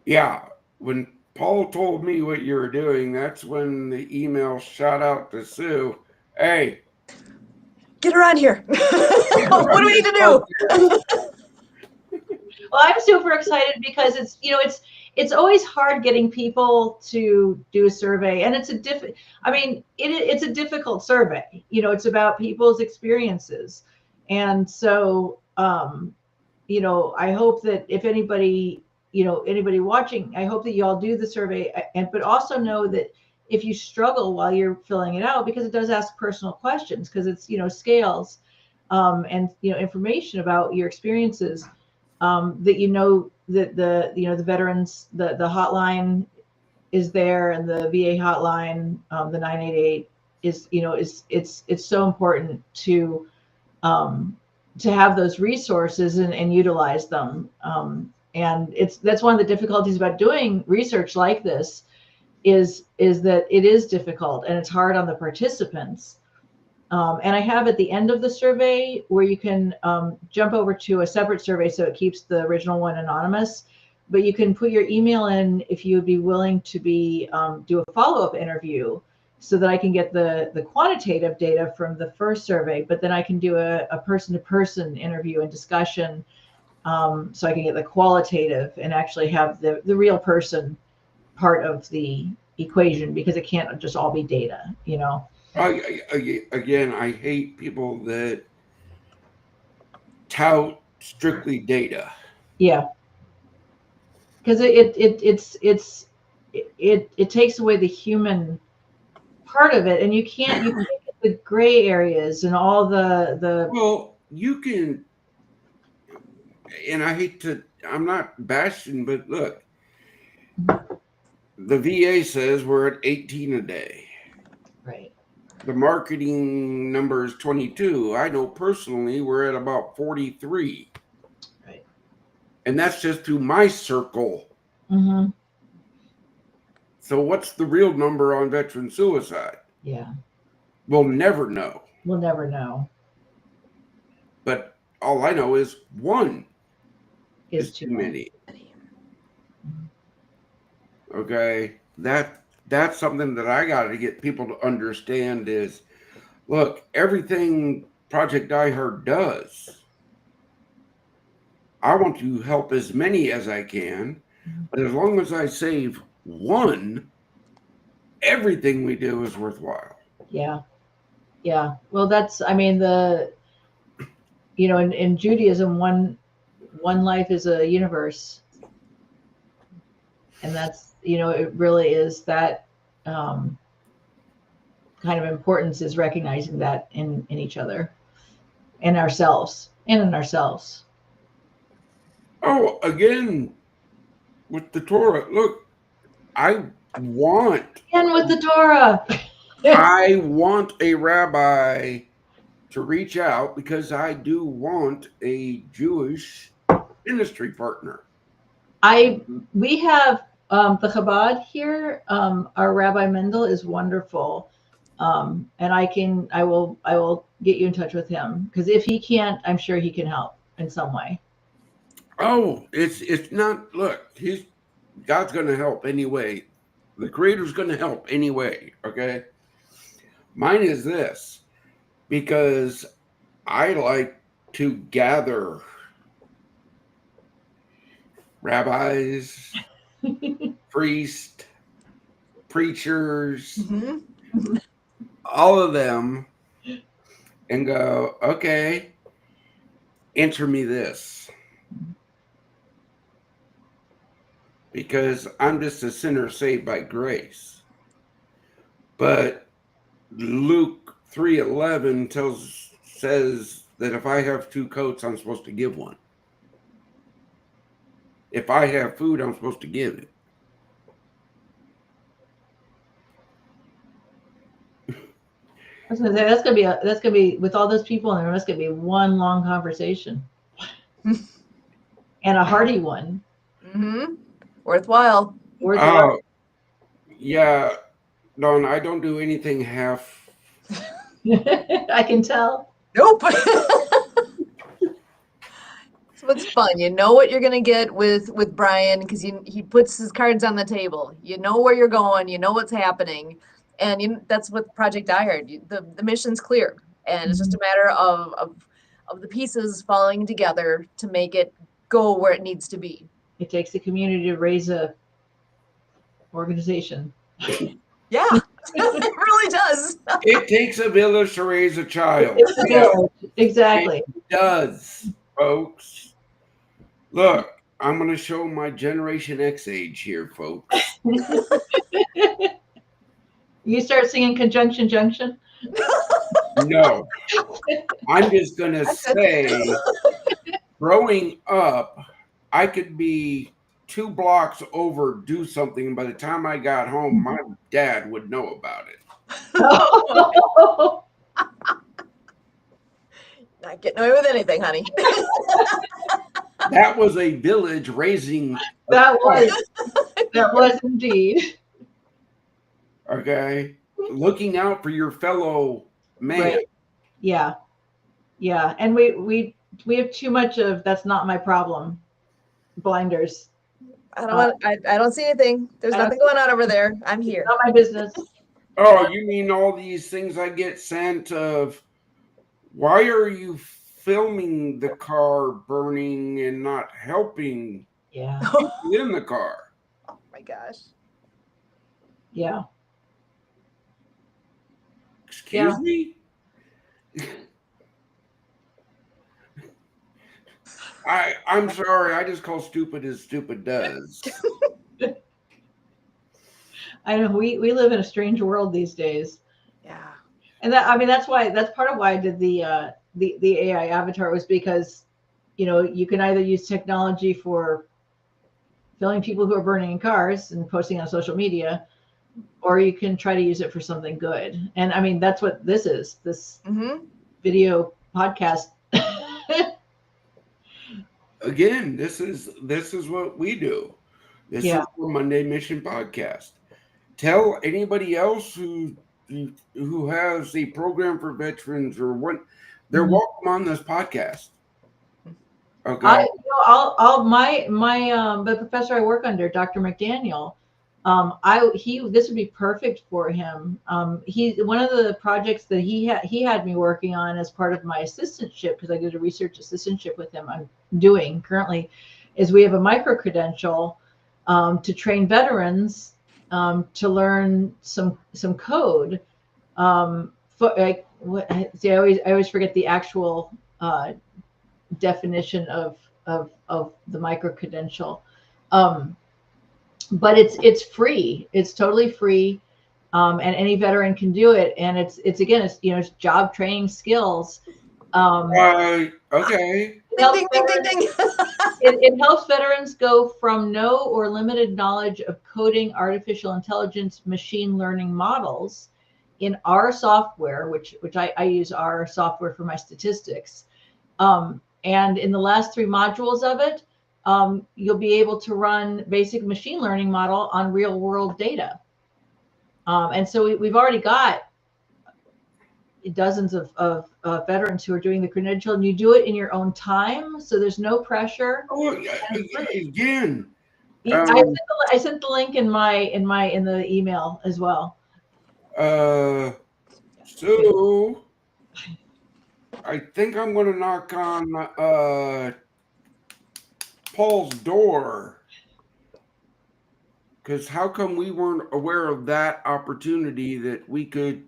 yeah, when Paul told me what you were doing, that's when the email shot out to Sue. Hey, Get her on here. What do we need to do? Well, I'm super excited because it's always hard getting people to do a survey, and it's a difficult survey. It's about people's experiences, and so I hope that if anybody watching, I hope that you all do the survey, but also know that if you struggle while you're filling it out, because it does ask personal questions, because it's scales, and information about your experiences, that that the veterans, the hotline is there, and the VA hotline, the 988 it's so important to have those resources and utilize them. And that's one of the difficulties about doing research like this, is that it is difficult and it's hard on the participants. And I have at the end of the survey where you can jump over to a separate survey, so it keeps the original one anonymous. But you can put your email in if you would be willing to do a follow-up interview, so that I can get the quantitative data from the first survey, but then I can do a person-to-person interview and discussion, so I can get the qualitative and actually have the real person part of the equation, because it can't just all be data. again, I hate people that tout strictly data. Yeah, because it takes away the human part of it, and you can't get the gray areas and all the Well, you can, and I'm not bashing, but look, the VA says we're at 18 a day. right. The marketing number is 22. I know personally we're at about 43. Right. And that's just through my circle. Mm-hmm. So what's the real number on veteran suicide? Yeah, We'll never know. we'll never know. But all I know is one Is is too too many. Mm-hmm. Okay. That's something that I got to get people to understand is, look, everything Project Die Hard does, I want to help as many as I can, but as long as I save one, everything we do is worthwhile. Yeah, yeah. Well, that's, in Judaism, one life is a universe, and that's, it really is that, kind of importance, is recognizing that in each other and ourselves and in ourselves. Oh, again, with the Torah, look, I want And with the Torah. I want a rabbi to reach out because I do want a Jewish ministry partner. We have the Chabad here. Our Rabbi Mendel is wonderful, and I will get you in touch with him, because if he can't, I'm sure he can help in some way. Oh, it's not, look, he's God's gonna help anyway. The creator's gonna help anyway. Okay. Mine is this, because I like to gather rabbis, priests, preachers, Mhm. all of them, and go, okay, answer me this. Because I'm just a sinner saved by grace. But Luke 3:11 says that if I have two coats, I'm supposed to give one. If I have food, I'm supposed to give it. I was gonna say that's gonna be with all those people in there. That's gonna be one long conversation, and a hearty one. Mhm. Worthwhile. Worthwhile. Yeah, Don, I don't do anything half. I can tell. Nope. So it's fun. You know what you're gonna get with Brian because he puts his cards on the table. You know where you're going. You know what's happening, and that's what Project Diehard. The mission's clear, and it's just a matter of the pieces falling together to make it go where it needs to be. It takes the community to raise a organization. Yeah, it really does. It takes a village to raise a child. It's a Yeah, village. Exactly. it does, folks. Look, I'm going to show my Generation X age here, folks. You start singing Conjunction Junction. No, I'm just going to say, growing up, I could be 2 blocks over, do something, and by the time I got home, my dad would know about it. Not getting away with anything, honey. That was a village raising a That child, was indeed. okay? Looking out for your fellow man. Right. Yeah. Yeah. And we have too much of that's not my problem. Blinders. I don't see anything. There's nothing going on over there. I'm here. Not my business. Oh, you mean all these things I get sent of, why are you filming the car burning and not helping Yeah. people in the car? Oh my gosh. Yeah. Excuse me? I'm sorry, I just call stupid as stupid does. I know we live in a strange world these days. Yeah. And that's part of why I did the AI avatar was because, you can either use technology for filming people who are burning in cars and posting on social media, or you can try to use it for something good. And I mean, that's what this is, this video podcast. Again, this is what we do. This is the Monday Mission Podcast. Tell anybody else who has a program for veterans or what, they're welcome on this podcast. Okay. The professor I work under, Dr. McDaniel, this would be perfect for him. He one of the projects that he had me working on as part of my assistantship, because I did a research assistantship with him. I'm doing currently, is we have a micro credential to train veterans to learn some code. I always forget the actual definition of the micro credential. But it's free. It's totally free, and any veteran can do it. And it's it's job training skills. Okay. Ding, ding, ding, ding, ding. It helps veterans go from no or limited knowledge of coding artificial intelligence machine learning models in our software, which I use our software for my statistics. And in the last 3 modules of it, you'll be able to run basic machine learning model on real world data. And so we've already got dozens of veterans who are doing the credential, and you do it in your own time. So there's no pressure. Oh, again. I sent the link in the email as well. So I think I'm going to knock on Paul's door. Because how come we weren't aware of that opportunity that we could?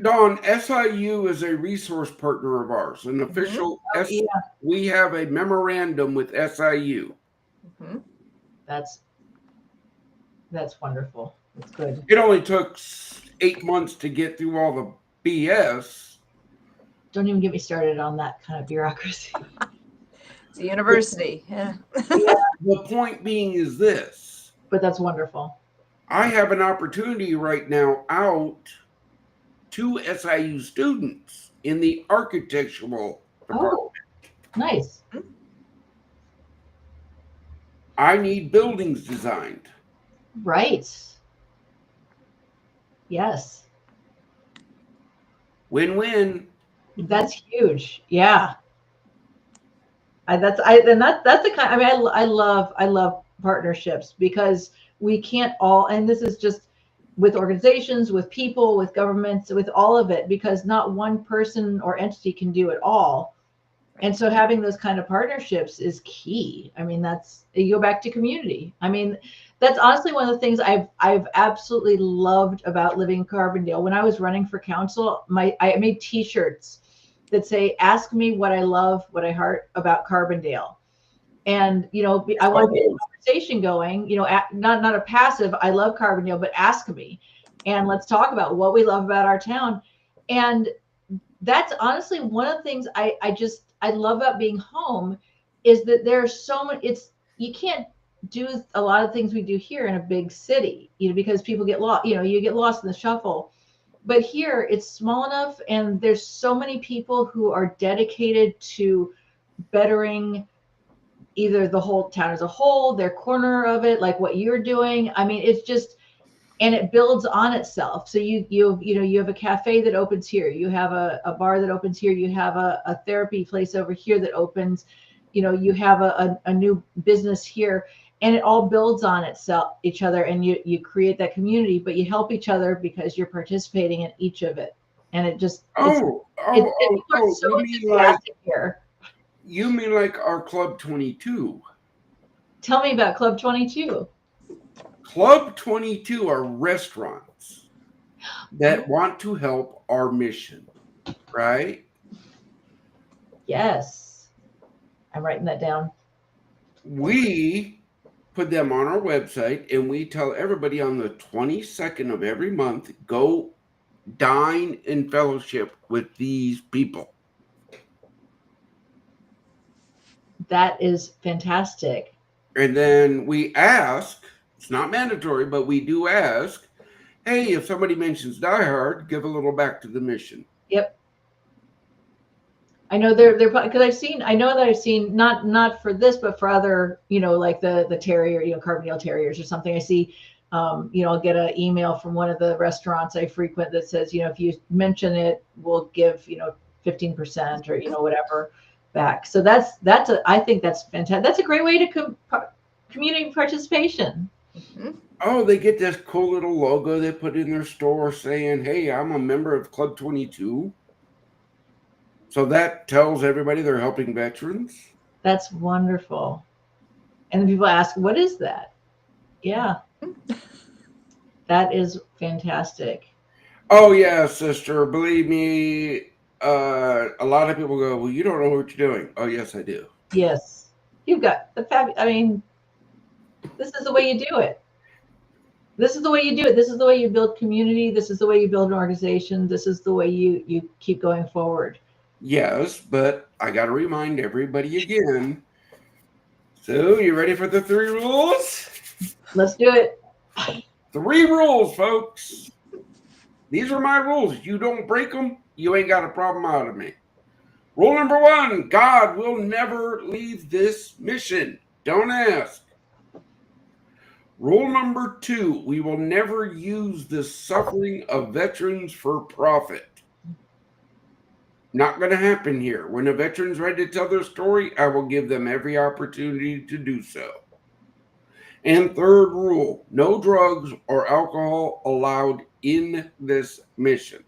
Dawn, SIU is a resource partner of ours, an official. Oh, yeah, We have a memorandum with SIU. Mhm. that's wonderful. That's good. It only took 8 months to get through all the BS. Don't even get me started on that kind of bureaucracy. It's a university. Yeah. Yeah, The point being is this: but that's wonderful. I have an opportunity right now out to SIU students in the architectural department. Oh, nice. I need buildings designed. Right. Yes. Win-win. That's huge. Yeah. That's the kind. I mean, I love partnerships because we can't all. And this is just with organizations, with people, with governments, with all of it, because not one person or entity can do it all. And so having those kind of partnerships is key. I mean, that's you go back to community. I mean, that's honestly one of the things I've absolutely loved about living in Carbondale. When I was running for council, I made T-shirts that say, "Ask me what I love, what I heart about Carbondale." And I want to get a conversation going. Not a passive. I love Carbondale, but ask me, and let's talk about what we love about our town. And that's honestly one of the things I love about being home is that there's so much. You can't do a lot of things we do here in a big city, because people get lost. You get lost in the shuffle. But here it's small enough, and there's so many people who are dedicated to bettering either the whole town as a whole, their corner of it, like what you're doing. I mean, it's just, and it builds on itself. So you have a cafe that opens here, you have a bar that opens here, you have a therapy place over here that opens, you have a new business here, and it all builds on itself, each other, and you create that community, but you help each other because you're participating in each of it. And it just people are so enthusiastic here. You mean like our Club 22? Tell me about Club 22. Club 22 are restaurants that want to help our mission, right? Yes. I'm writing that down. We put them on our website and we tell everybody on the 22nd of every month, go dine in fellowship with these people. That is fantastic. And then we ask, it's not mandatory, but we do ask, hey, if somebody mentions Die Hard, give a little back to the mission. Yep. I know they're because I know that I've seen not for this, but for other, like the terrier, Carbondale Terriers or something. I see, I'll get an email from one of the restaurants I frequent that says, if you mention it, we'll give, 15% or, whatever back. So I think that's fantastic. That's a great way to community participation. Mhm. Oh, they get this cool little logo they put in their store saying, hey, I'm a member of Club 22. So that tells everybody they're helping veterans. That's wonderful. And then people ask, what is that? Yeah. That is fantastic. Oh, yeah, sister. Believe me, a lot of people go, well, you don't know what you're doing. Oh, yes, I do. Yes. You've got I mean, this is the way you do it. This is the way you do it. This is the way you build community. This is the way you build an organization. This is the way you keep going forward. Yes, but I got to remind everybody again. So, you ready for the 3 rules? Let's do it. 3 rules, folks. These are my rules. You don't break them, you ain't got a problem out of me. Rule number 1, God will never leave this mission. Don't ask. Rule number 2, we will never use the suffering of veterans for profit. Not going to happen here. When a veteran's ready to tell their story, I will give them every opportunity to do so. And 3rd rule, no drugs or alcohol allowed in this mission.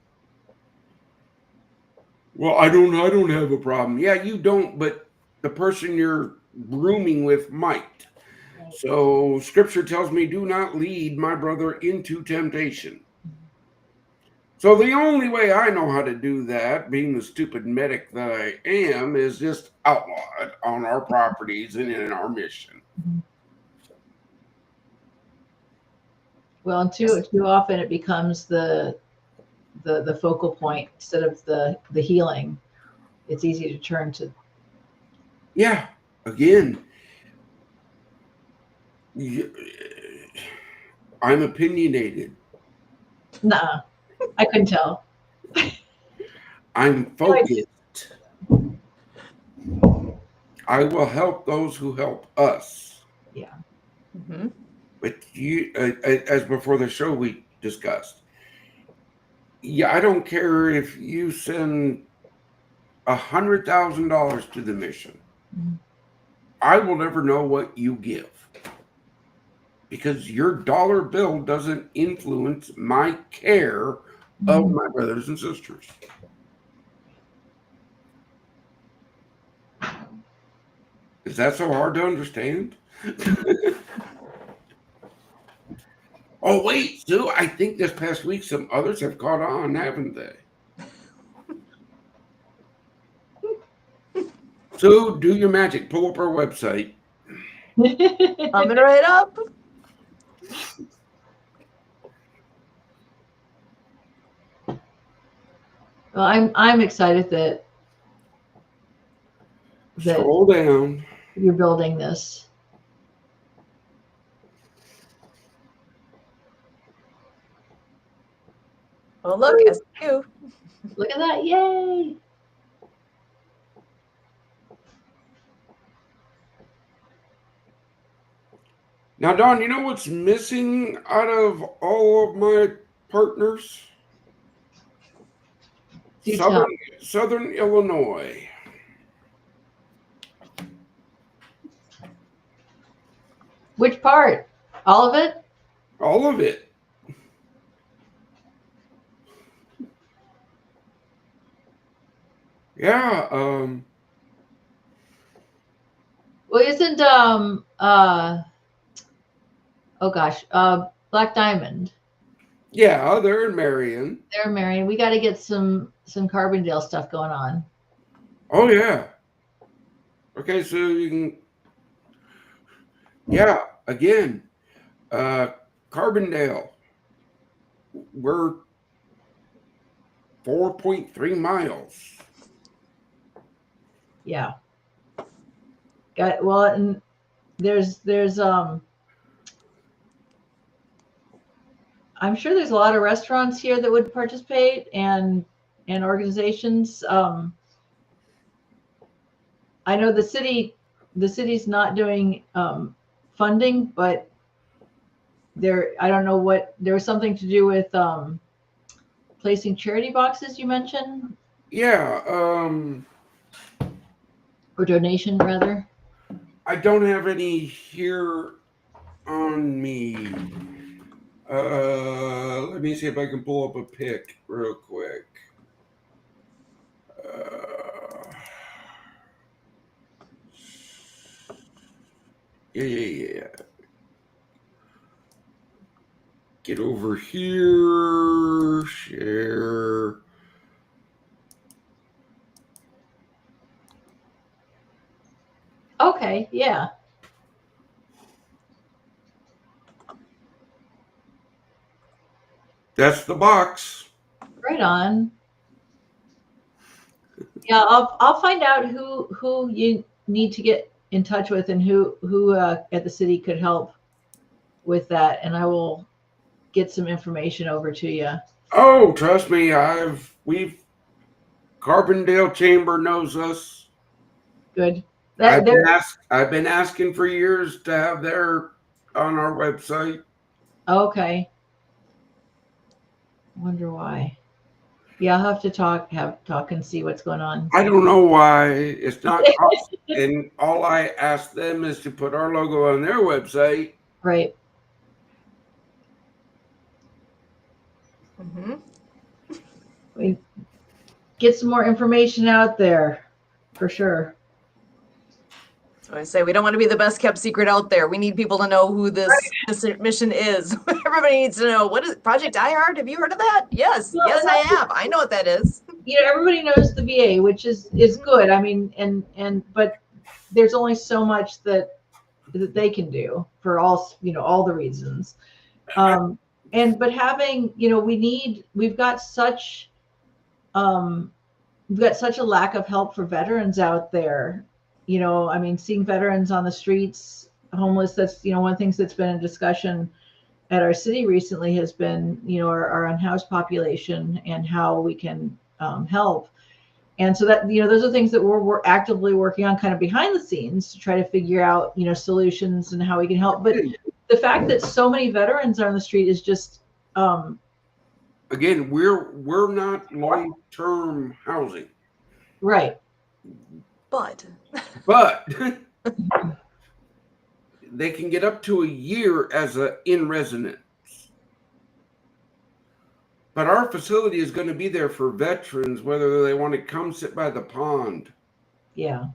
Well, I don't have a problem. Yeah, you don't, but the person you're rooming with might. So scripture tells me, do not lead my brother into temptation. So the only way I know how to do that, being the stupid medic that I am, is just outlaw it on our properties and in our mission. Well, and too often it becomes the focal point instead of the healing. It's easy to turn to. Yeah, again, I'm opinionated. Nah, I couldn't tell. I'm focused. I will help those who help us. Yeah. Mm-hmm. But you, as before the show we discussed, yeah, I don't care if you send $100,000 to the mission. Mhm. I will never know what you give because your dollar bill doesn't influence my care of my brothers and sisters. Is that so hard to understand? Oh, wait, Sue, I think this past week some others have caught on, haven't they? Sue, do your magic. Pull up our website. Coming right up. Well, I'm excited that Scroll down. you're building this. Oh, look, SQ. Look at that. Yay. Now, Don, you know what's missing out of all of my partners? Southern Illinois. Which part? All of it? All of it. Yeah. Well, isn't oh gosh, Black Diamond. Yeah, they're in Marion. They're married. We got to get some Carbondale stuff going on. Oh yeah. Okay, so you can. Yeah, again, Carbondale. We're 4.3 miles. Yeah. Got well, and there's I'm sure there's a lot of restaurants here that would participate and organizations. I know the city's not doing funding, but I don't know what there was something to do with placing charity boxes you mentioned. Yeah, or donation rather. I don't have any here on me. Let me see if I can pull up a pic real quick. Yeah. Get over here. Share. Okay, yeah. That's the box. Right on. Yeah, I'll find out who you need to get in touch with and who at the city could help with that, and I will get some information over to you. Oh, trust me, we've Carbondale Chamber knows us. Good. I've been asking for years to have their on our website. Okay. Wonder why. Yeah, I'll have to talk and see what's going on. I don't know why. It's not us. And all I ask them is to put our logo on their website. Right. Mm-hmm. We get some more information out there for sure. So I say we don't want to be the best kept secret out there. We need people to know who this mission is. Everybody needs to know, what is Project Die Hard? Have you heard of that? Yes, Well, yes, I have. I know what that is. Everybody knows the VA, which is good. I mean, but there's only so much that they can do for all the reasons. But having, we've got such a lack of help for veterans out there. I mean, seeing veterans on the streets, homeless, that's, one of the things that's been a discussion at our city recently has been, our unhoused population and how we can help. And so that, those are things that we're actively working on kind of behind the scenes to try to figure out, solutions and how we can help. But the fact that so many veterans are on the street is just, again, we're not long-term housing. right. But they can get up to a year as in residence. But our facility is going to be there for veterans, whether they want to come sit by the pond. Yeah.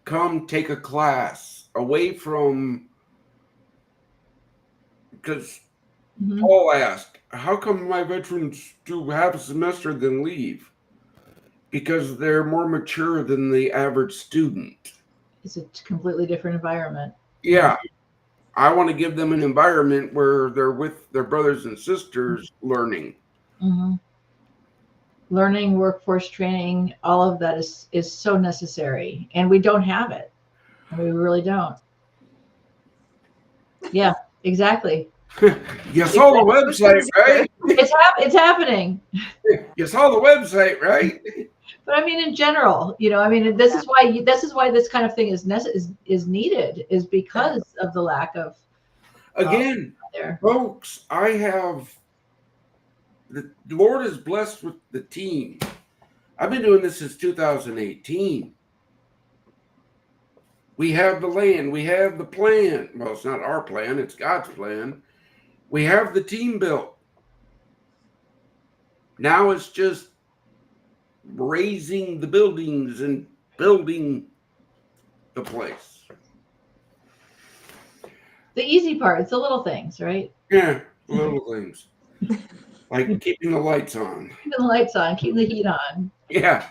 Come take a class away from, because Paul asked, how come my veterans do half a semester then leave? Because they're more mature than the average student. It's a completely different environment. Yeah. I want to give them an environment where they're with their brothers and sisters learning. Mm-hmm. Learning, workforce training, all of that is so necessary. And we don't have it. We really don't. Yeah, exactly. You saw the website, right? It's happening. You saw the website, right? But I mean, in general, this is why this kind of thing is needed, is because of the lack of. Again, folks, the Lord is blessed with the team. I've been doing this since 2018. We have the land, we have the plan. Well, it's not our plan, it's God's plan. We have the team built. Now it's just raising the buildings and building the place. The easy part, it's the little things, right? Yeah, little things. Like keeping the lights on. Keeping the lights on, keeping the heat on. Yeah.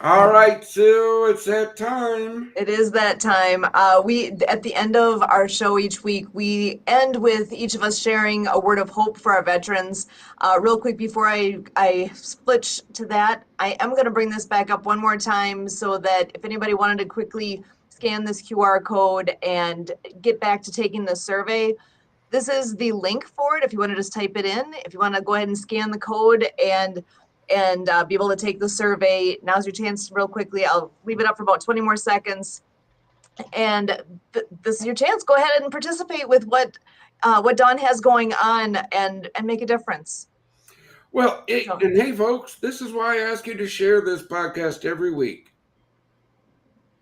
All right, Sue, it's that time. It is that time. We, at the end of our show each week, we end with each of us sharing a word of hope for our veterans. Real quick before I switch to that, I am going to bring this back up one more time so that if anybody wanted to quickly scan this QR code and get back to taking the survey, this is the link for it. If you want to just type it in, if you want to go ahead and scan the code and be able to take the survey, now's your chance real quickly. I'll leave it up for about 20 more seconds. And this is your chance. Go ahead and participate with what Dawn has going on and make a difference. Well, and hey, folks, this is why I ask you to share this podcast every week.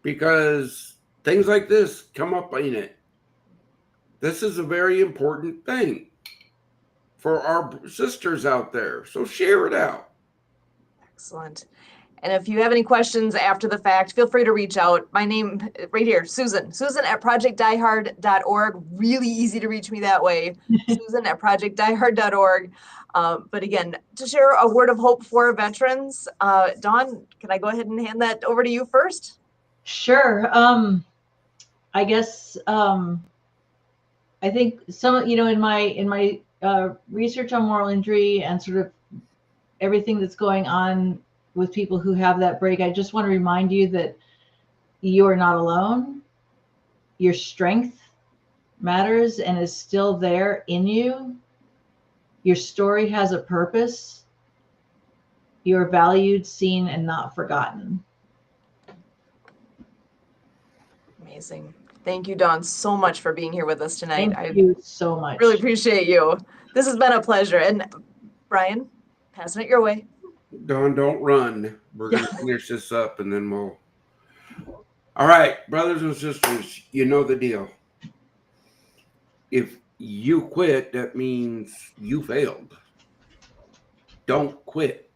Because things like this come up in it. This is a very important thing for our sisters out there. So share it out. Excellent. And if you have any questions after the fact, feel free to reach out. My name right here, Susan at projectdiehard.org. Really easy to reach me that way. Susan at projectdiehard.org. But again, to share a word of hope for veterans, Dawn, can I go ahead and hand that over to you first? Sure. I guess I think some, in my research on moral injury and sort of everything that's going on with people who have that break, I just want to remind you that you are not alone. Your strength matters and is still there in you. Your story has a purpose. You're valued, seen, and not forgotten. Amazing. Thank you, Dawn, so much for being here with us tonight. Thank you so much. Really appreciate you. This has been a pleasure. And Brian, passing it your way. Dawn, don't run. We're going to finish this up and then we'll. All right, brothers and sisters, you know the deal. If you quit, that means you failed. Don't quit.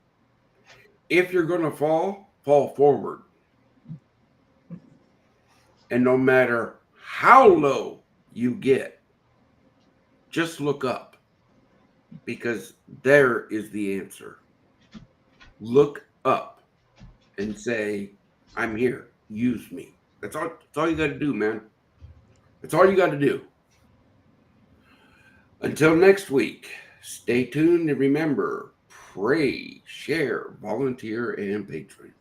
If you're going to fall forward. And no matter how low you get, just look up, because there is the answer. Look up and say, I'm here. Use me. That's all you got to do, man. That's all you got to do. Until next week, stay tuned and remember, pray, share, volunteer, and patron.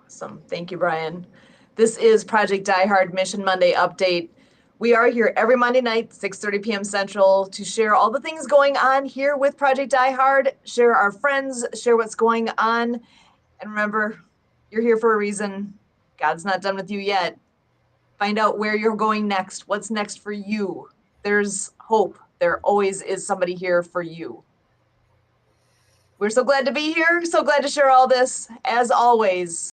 Awesome. Thank you, Brian. This is Project Die Hard Mission Monday update. We are here every Monday night, 6:30 p.m. Central, to share all the things going on here with Project Die Hard, share our friends, share what's going on. And remember, you're here for a reason. God's not done with you yet. Find out where you're going next. What's next for you? There's hope. There always is somebody here for you. We're so glad to be here. So glad to share all this. As always,